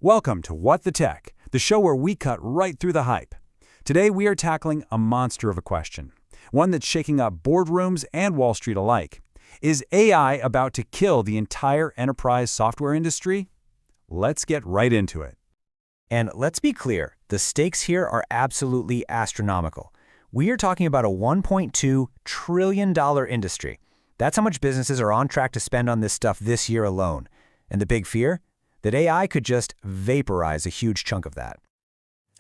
Welcome to What the Tech, the show where we cut right through the hype. Today we are tackling a monster of a question, one that's shaking up boardrooms and Wall Street alike. Is AI about to kill the entire enterprise software industry? Let's get right into it. And let's be clear, the stakes here are absolutely astronomical. We are talking about a $1.2 trillion industry. That's how much businesses are on track to spend on this stuff this year alone. And the big fear? That AI could just vaporize a huge chunk of that.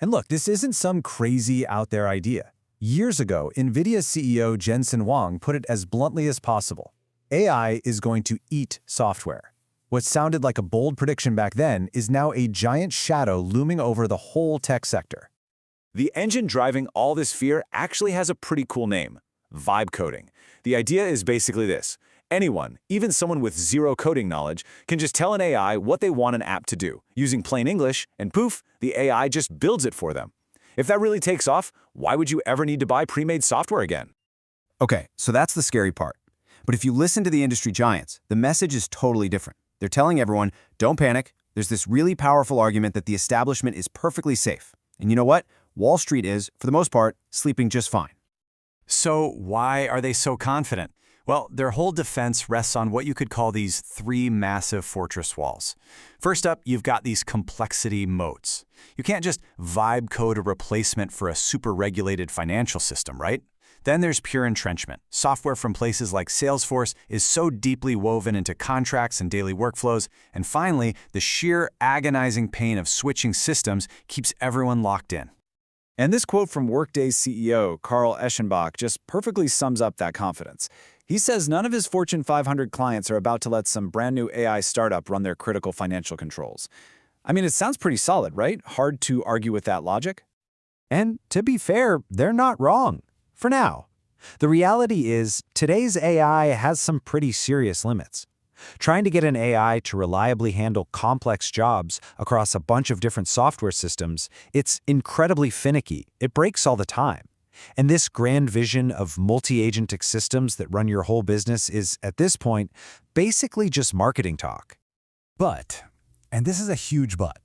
And look, this isn't some crazy out there idea. Years ago, NVIDIA CEO Jensen Huang put it as bluntly as possible. AI is going to eat software. What sounded like a bold prediction back then is now a giant shadow looming over the whole tech sector. The engine driving all this fear actually has a pretty cool name: vibe coding. The idea is basically this. Anyone, even someone with zero coding knowledge, can just tell an AI what they want an app to do, using plain English, and poof, the AI just builds it for them. If that really takes off, why would you ever need to buy pre-made software again? Okay, so that's the scary part. But if you listen to the industry giants, the message is totally different. They're telling everyone, don't panic. There's this really powerful argument that the establishment is perfectly safe. And you know what? Wall Street is, for the most part, sleeping just fine. So why are they so confident? Well, their whole defense rests on what you could call these three massive fortress walls. First up, you've got these complexity moats. You can't just vibe code a replacement for a super-regulated financial system, right? Then there's pure entrenchment. Software from places like Salesforce is so deeply woven into contracts and daily workflows. And finally, the sheer agonizing pain of switching systems keeps everyone locked in. And this quote from Workday's CEO, Carl Eschenbach, just perfectly sums up that confidence. He says none of his Fortune 500 clients are about to let some brand new AI startup run their critical financial controls. I mean, it sounds pretty solid, right? Hard to argue with that logic. And to be fair, they're not wrong. For now. The reality is, today's AI has some pretty serious limits. Trying to get an AI to reliably handle complex jobs across a bunch of different software systems, it's incredibly finicky. It breaks all the time. And this grand vision of multi-agentic systems that run your whole business is, at this point, basically just marketing talk. But, and this is a huge but,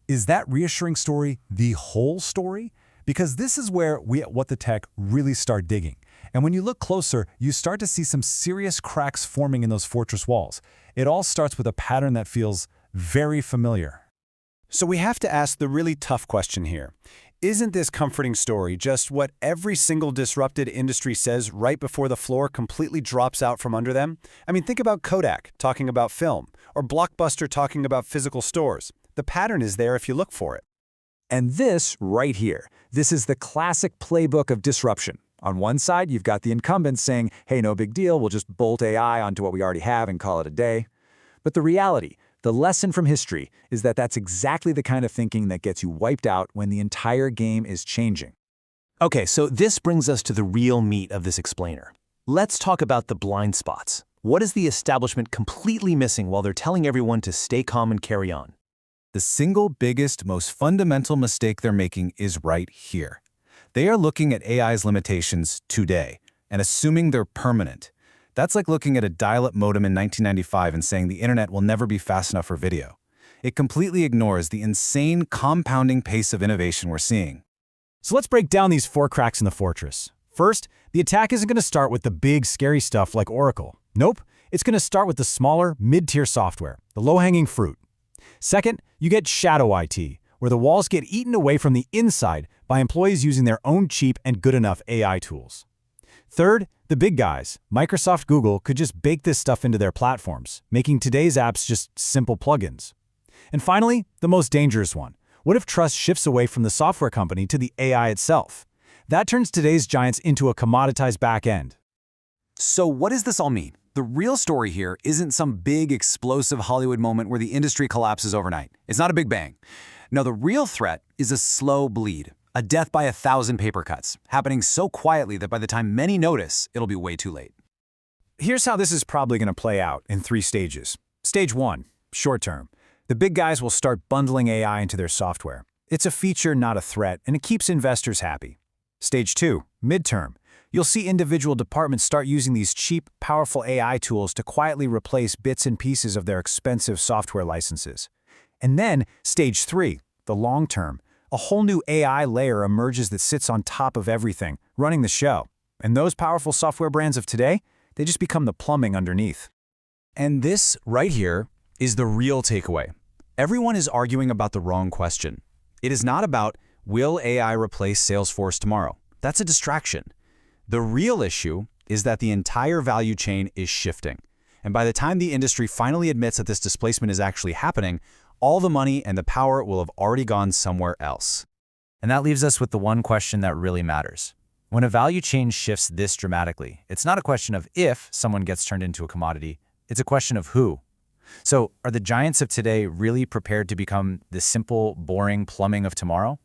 is that reassuring story the whole story? Because this is where we at What the Tech really start digging. And when you look closer, you start to see some serious cracks forming in those fortress walls. It all starts with a pattern that feels very familiar. So we have to ask the really tough question here. Isn't this comforting story just what every single disrupted industry says right before the floor completely drops out from under them? I mean, think about Kodak talking about film, or Blockbuster talking about physical stores. The pattern is there if you look for it. And this right here, this is the classic playbook of disruption. On one side, you've got the incumbents saying, hey, no big deal, we'll just bolt AI onto what we already have and call it a day. But the reality, the lesson from history, is that that's exactly the kind of thinking that gets you wiped out when the entire game is changing. Okay, so this brings us to the real meat of this explainer. Let's talk about the blind spots. What is the establishment completely missing while they're telling everyone to stay calm and carry on? The single biggest, most fundamental mistake they're making is right here. They are looking at AI's limitations today and assuming they're permanent. That's like looking at a dial-up modem in 1995 and saying the internet will never be fast enough for video. It completely ignores the insane compounding pace of innovation we're seeing. So let's break down these four cracks in the fortress. First, the attack isn't going to start with the big, scary stuff like Oracle. Nope, it's going to start with the smaller, mid-tier software, the low-hanging fruit. Second, you get shadow IT, where the walls get eaten away from the inside by employees using their own cheap and good enough AI tools. Third, the big guys, Microsoft, Google, could just bake this stuff into their platforms, making today's apps just simple plugins. And finally, the most dangerous one. What if trust shifts away from the software company to the AI itself? That turns today's giants into a commoditized back end. So what does this all mean? The real story here isn't some big, explosive Hollywood moment where the industry collapses overnight. It's not a big bang. No, the real threat is a slow bleed, a death by 1,000 paper cuts, happening so quietly that by the time many notice, it'll be way too late. Here's how this is probably going to play out in 3 stages. Stage 1, short term. The big guys will start bundling AI into their software. It's a feature, not a threat, and it keeps investors happy. Stage 2, midterm. You'll see individual departments start using these cheap, powerful AI tools to quietly replace bits and pieces of their expensive software licenses. And then stage 3, the long term. A whole new AI layer emerges that sits on top of everything, running the show. And those powerful software brands of today, they just become the plumbing underneath. And this, right here, is the real takeaway. Everyone is arguing about the wrong question. It is not about, will AI replace Salesforce tomorrow? That's a distraction. The real issue is that the entire value chain is shifting. And by the time the industry finally admits that this displacement is actually happening, all the money and the power will have already gone somewhere else. And that leaves us with the one question that really matters. When a value chain shifts this dramatically, it's not a question of if someone gets turned into a commodity, it's a question of who. So, are the giants of today really prepared to become the simple, boring plumbing of tomorrow?